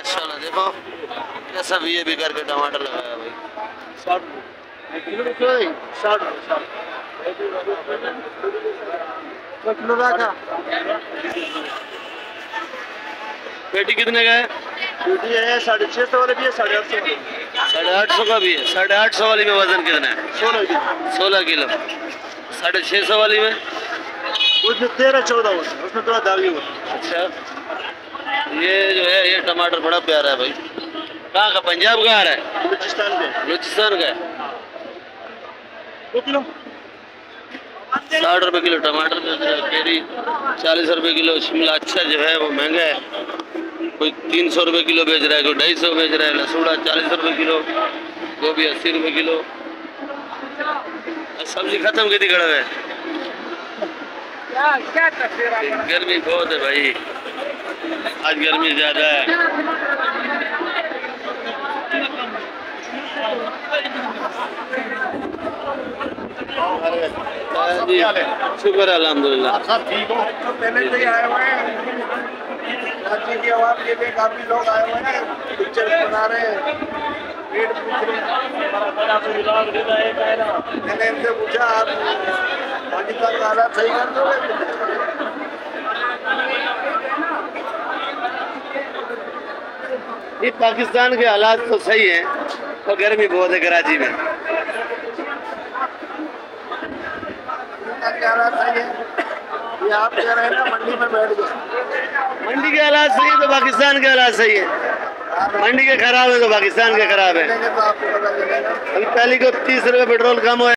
माशाल्लाह देखो कैसा भी करके टमाटर लगाया भाई। 60 किलो रखा। पेटी कितने का है? पेटी है 650 वाले भी है, 850 वाले। 850 का भी है। 850 वाली में वजन कितना है? 16 किलो। 16 किलो। 650 वाली में उसमें 13-14 होता है, उसमें थोड़ा दागी होता है। अच्छा ये जो है ये टमाटर बड़ा प्यारा है भाई। कहाँ का? पंजाब का आ रहा है? बलूचिस्तान के। बलूचिस्तान का है। 2 किलो 60 रुपए किलो टमाटर बेच रहा है। केरी 40 रुपए किलो। शिमला अच्छा जो है वो महंगा है, कोई 300 रुपए किलो बेच रहा है, कोई 250 बेच रहा है। लसूड़ा 40 रुपए किलो, गोभी 80 रुपए किलो। सब्जी खत्म की थी गड़े है। गर्मी बहुत है भाई, आज गर्मी ज्यादा है। शुक्र अल्हम्दुलिल्लाह। सब ठीक हो? पहले से ही आए हुए हैं, राज्य की आवाज के लिए काफी लोग आए हुए हैं, पिक्चर बना रहे हैं, रेट पूछ रहे हैं। मैंने इनसे पूछा आप पाकिस्तान का हालात सही कर दोगे? ये पाकिस्तान के हालात तो सही हैं और गर्मी बहुत है कराची में। क्या हालात सही है? ये आप कह रहे हैं ना मंडी में बैठ गए। मंडी के हालात सही है तो पाकिस्तान के हालात सही है। मंडी के खराब है तो पाकिस्तान के खराब है। तो आपको पता चलेगा। अभी पहले को 30 रुपये पेट्रोल कम हुआ।